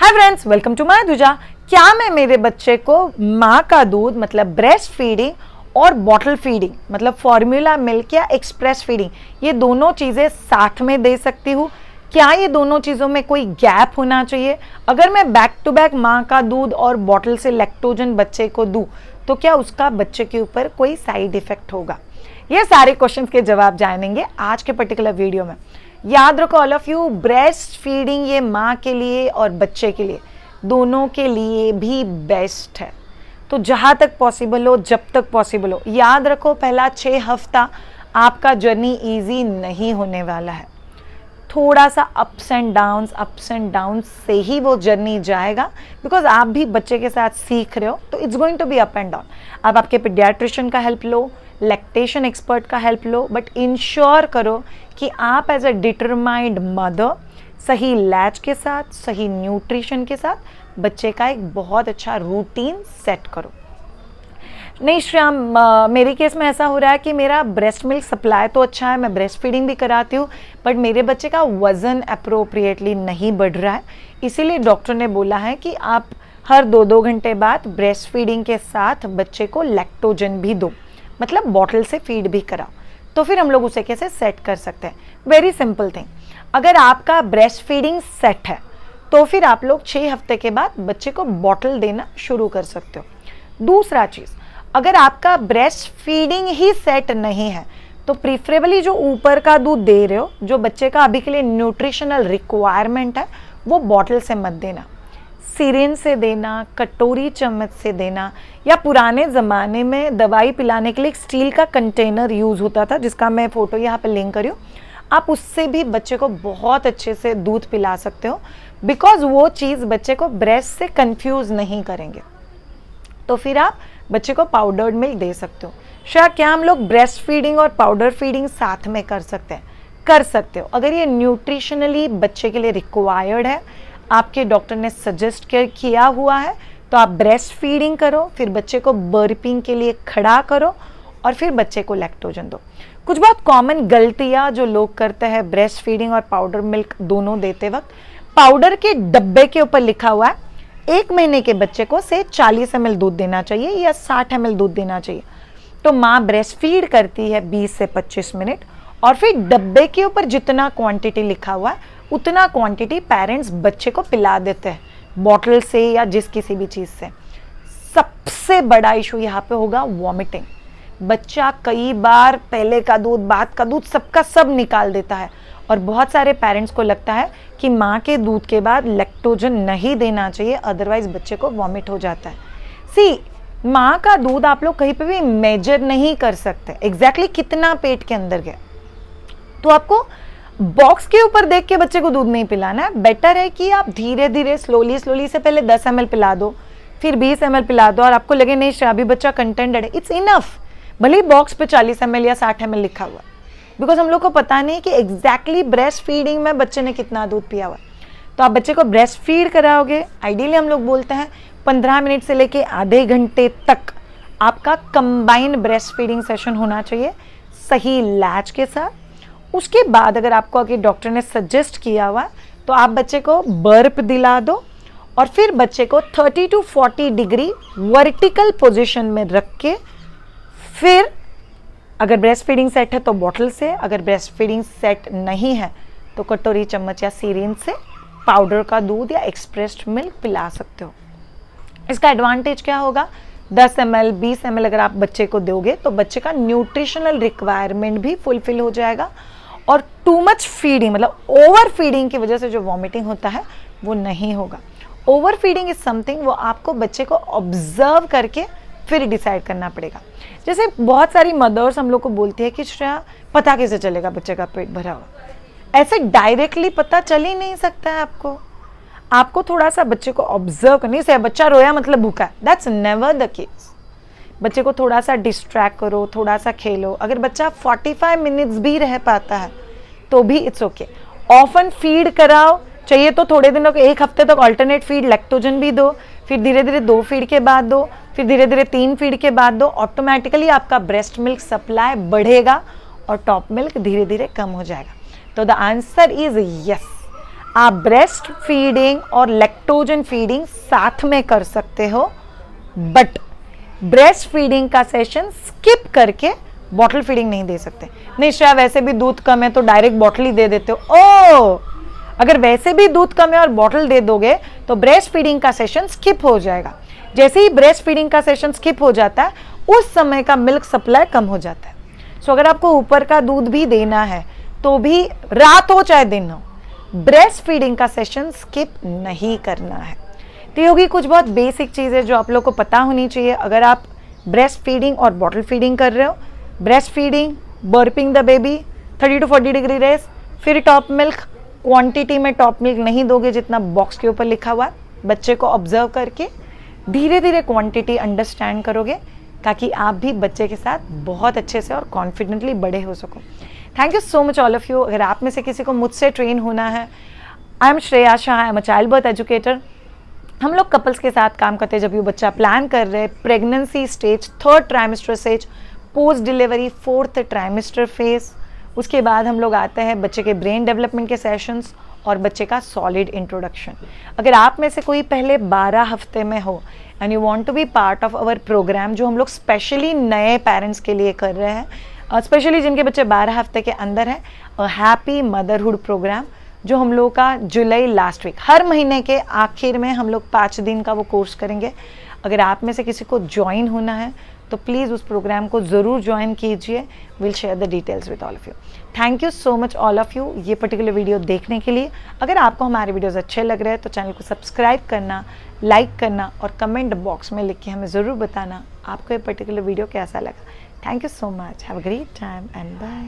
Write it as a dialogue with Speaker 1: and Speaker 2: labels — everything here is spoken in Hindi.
Speaker 1: Hi friends, welcome to my दुजा। क्या मैं मेरे बच्चे को माँ का दूध मतलब ब्रेस्ट फीडिंग और बॉटल फीडिंग मतलब फॉर्मूला मिल्क या एक्सप्रेस फीडिंग ये दोनों चीज़ें साथ में दे सकती हूँ? क्या ये दोनों चीज़ों में कोई गैप होना चाहिए? अगर मैं बैक टू बैक माँ का दूध और बॉटल से लैक्टोजन बच्चे को दूँ तो क्या उसका बच्चे के ऊपर कोई साइड इफेक्ट होगा? ये सारे क्वेश्चंस के जवाब जानेंगे आज के पर्टिकुलर वीडियो में। याद रखो all of you, breast feeding ये माँ के लिए और बच्चे के लिए दोनों के लिए भी बेस्ट है। तो जहाँ तक पॉसिबल हो, जब तक पॉसिबल हो, याद रखो पहला 6 हफ्ता आपका जर्नी इजी नहीं होने वाला है। थोड़ा सा अप्स एंड डाउन्स से ही वो जर्नी जाएगा, बिकॉज आप भी बच्चे के साथ सीख रहे हो, तो it's going to be up and down. आप आपके पीडियाट्रिशियन का हेल्प लो, लैक्टेशन एक्सपर्ट का हेल्प लो, बट इंश्योर करो कि आप एज अ डिटरमाइंड मदर सही लैच के साथ, सही न्यूट्रिशन के साथ बच्चे का एक बहुत अच्छा रूटीन सेट करो। नहीं श्याम, मेरे केस में ऐसा हो रहा है कि मेरा ब्रेस्ट मिल्क सप्लाई तो अच्छा है, मैं ब्रेस्ट फीडिंग भी कराती हूँ, बट मेरे बच्चे का वज़न अप्रोप्रिएटली नहीं बढ़ रहा है। इसीलिए डॉक्टर ने बोला है कि आप हर 2-2 घंटे बाद ब्रेस्ट फीडिंग के साथ बच्चे को लैक्टोजन भी दो, मतलब बॉटल से फीड भी कराओ। तो फिर हम लोग उसे कैसे सेट कर सकते हैं? वेरी सिंपल थिंग, अगर आपका ब्रेस्ट फीडिंग सेट है तो फिर आप लोग 6 हफ्ते के बाद बच्चे को बॉटल देना शुरू कर सकते हो। दूसरा चीज़, अगर आपका ब्रेस्ट फीडिंग ही सेट नहीं है तो प्रीफरेबली जो ऊपर का दूध दे रहे हो, जो बच्चे का अभी के लिए न्यूट्रिशनल रिक्वायरमेंट है, वो बॉटल से मत देना, सिरिंज से देना, कटोरी चम्मच से देना, या पुराने ज़माने में दवाई पिलाने के लिए एक स्टील का कंटेनर यूज़ होता था जिसका मैं फ़ोटो यहाँ पे लिंक करी हूँ। आप उससे भी बच्चे को बहुत अच्छे से दूध पिला सकते हो, बिकॉज वो चीज़ बच्चे को ब्रेस्ट से कंफ्यूज नहीं करेंगे। तो फिर आप बच्चे को पाउडर्ड मिल्क दे सकते हो। शायद क्या हम लोग ब्रेस्ट फीडिंग और पाउडर फीडिंग साथ में कर सकते हैं? कर सकते हो। अगर ये न्यूट्रिशनली बच्चे के लिए रिक्वायर्ड है, आपके डॉक्टर ने सजेस्ट किया हुआ है, तो आप ब्रेस्ट फीडिंग करो, फिर बच्चे को बर्पिंग के लिए खड़ा करो और फिर बच्चे को लैक्टोजन दो। कुछ बहुत कॉमन गलतियाँ जो लोग करते हैं ब्रेस्ट फीडिंग और पाउडर मिल्क दोनों देते वक्त, पाउडर के डब्बे के ऊपर लिखा हुआ है 1 महीने के बच्चे को से 40 ml दूध देना चाहिए या 60 ml दूध देना चाहिए। तो माँ ब्रेस्ट फीड करती है 20 से 25 मिनट और फिर डब्बे के ऊपर जितना क्वांटिटी लिखा हुआ है उतना क्वांटिटी पेरेंट्स बच्चे को पिला देते हैं, बॉटल से या जिस किसी भी चीज़ से। सबसे बड़ा इशू यहाँ पे होगा वॉमिटिंग। बच्चा कई बार पहले का दूध, बाद का दूध, सबका सब निकाल देता है और बहुत सारे पेरेंट्स को लगता है कि माँ के दूध के बाद लैक्टोजन नहीं देना चाहिए, अदरवाइज बच्चे को वॉमिट हो जाता है। सी, माँ का दूध आप लोग कहीं पे भी मेजर नहीं कर सकते एग्जैक्टली कितना पेट के अंदर गया, तो आपको बॉक्स के ऊपर देख के बच्चे को दूध नहीं पिलाना है। बेटर है कि आप धीरे धीरे स्लोली से पहले 10 ml पिला दो, फिर 20 ml पिला दो, और आपको लगे नहीं अभी बच्चा कंटेंटेड है, इट्स इनफ। भले बॉक्स पे 40 ml या 60 ml लिखा हुआ, बिकॉज हम लोग को पता नहीं कि एग्जैक्टली ब्रेस्ट फीडिंग में बच्चे ने कितना दूध पिया हुआ। तो आप बच्चे को ब्रेस्ट फीड कराओगे, आइडियली हम लोग बोलते हैं 15 मिनट से लेके आधे घंटे तक आपका कंबाइंड ब्रेस्ट फीडिंग सेशन होना चाहिए सही लैच के साथ। उसके बाद अगर आपको अगर डॉक्टर ने सजेस्ट किया हुआ तो आप बच्चे को बर्प दिला दो और फिर बच्चे को 30 to 40 डिग्री वर्टिकल पोजीशन में रख के, फिर अगर ब्रेस्ट फीडिंग सेट है तो बॉटल से, अगर ब्रेस्ट फीडिंग सेट नहीं है तो कटोरी चम्मच या सिरिंज से पाउडर का दूध या एक्सप्रेस्ड मिल्क पिला सकते हो। इसका एडवांटेज क्या होगा? 10 ml 20 ml अगर आप बच्चे को दोगे तो बच्चे का न्यूट्रिशनल रिक्वायरमेंट भी फुलफिल हो जाएगा और टू मच फीडिंग मतलब ओवर फीडिंग की वजह से जो वॉमिटिंग होता है वो नहीं होगा। ओवर फीडिंग इज समथिंग वो आपको बच्चे को ऑब्जर्व करके फिर डिसाइड करना पड़ेगा। जैसे बहुत सारी मदर्स हम लोग को बोलती है कि श्रेया पता कैसे चलेगा बच्चे का पेट भरा हुआ? ऐसे डायरेक्टली पता चल ही नहीं सकता है आपको थोड़ा सा बच्चे को ऑब्जर्व करनी से। बच्चा रोया मतलब भूखा है, दैट्स नेवर द केस। बच्चे को थोड़ा सा डिस्ट्रैक्ट करो, थोड़ा सा खेलो। अगर बच्चा 45 मिनट्स भी रह पाता है तो भी इट्स ओके। ऑफन फीड कराओ, चाहिए तो थोड़े दिनों के 1 हफ्ते तक अल्टरनेट फीड लैक्टोजन भी दो, फिर धीरे धीरे 2 फीड के बाद दो, फिर धीरे धीरे 3 फीड के बाद दो। ऑटोमेटिकली आपका ब्रेस्ट मिल्क सप्लाई बढ़ेगा और टॉप मिल्क धीरे धीरे कम हो जाएगा। तो द आंसर इज यस। आप ब्रेस्ट फीडिंग और लैक्टोजन फीडिंग साथ में कर सकते हो, बट ब्रेस्ट फीडिंग का सेशन स्किप करके बॉटल फीडिंग नहीं दे सकते। नहीं श्रेया, वैसे भी दूध कम है तो डायरेक्ट बॉटल ही दे देते हो। ओ, अगर वैसे भी दूध कम है और बॉटल दे दोगे तो ब्रेस्ट फीडिंग का सेशन स्किप हो जाएगा। जैसे ही ब्रेस्ट फीडिंग का सेशन स्किप हो जाता है, उस समय का मिल्क सप्लाई कम हो जाता है। सो अगर आपको ऊपर का दूध भी देना है तो भी रात हो चाहे दिन हो, ब्रेस्ट फीडिंग का सेशन स्किप नहीं करना है। तो ये होगी कुछ बहुत बेसिक चीज़ें जो आप लोग को पता होनी चाहिए अगर आप ब्रेस्ट फीडिंग और बॉटल फीडिंग कर रहे हो। Breast feeding, burping the baby, 30 to 40 degree rest, फिर टॉप मिल्क। क्वांटिटी में टॉप मिल्क नहीं दोगे जितना बॉक्स के ऊपर लिखा हुआ है। बच्चे को ऑब्जर्व करके धीरे धीरे क्वांटिटी अंडरस्टैंड करोगे ताकि आप भी बच्चे के साथ बहुत अच्छे से और कॉन्फिडेंटली बड़े हो सको। Thank you so much all of you. अगर आप में से किसी को मुझसे ट्रेन होना है, I am Shreya Shah, I am a child birth educator. हम लोग कपल्स के साथ काम करते हैं जब ये बच्चा प्लान कर रहे हैं, pregnancy stage, 3rd trimester stage, post delivery 4th trimester phase. उसके बाद हम लोग आते हैं बच्चे के ब्रेन डेवलपमेंट के सेशंस और बच्चे का सॉलिड इंट्रोडक्शन। अगर आप में से कोई पहले 12 हफ्ते में हो and you want to be part of our programme जो हम लोग स्पेशली नए पेरेंट्स के लिए कर रहे हैं, स्पेशली जिनके बच्चे 12 हफ्ते के अंदर हैं, हैप्पी मदरहुड प्रोग्राम जो हम लोग का जुलाई लास्ट वीक, हर महीने के आखिर में हम लोग 5 दिन का वो कोर्स करेंगे। अगर आप में से किसी को ज्वाइन होना है तो प्लीज़ उस प्रोग्राम को ज़रूर ज्वाइन कीजिए। Will share the details with all of you. Thank you so much all of you ये पर्टिकुलर वीडियो देखने के लिए। अगर आपको हमारे वीडियोस अच्छे लग रहे हैं तो चैनल को सब्सक्राइब करना, लाइक करना और कमेंट बॉक्स में लिख के हमें ज़रूर बताना आपको ये पर्टिकुलर वीडियो कैसा लगा। Thank you so much. Have a great time and bye.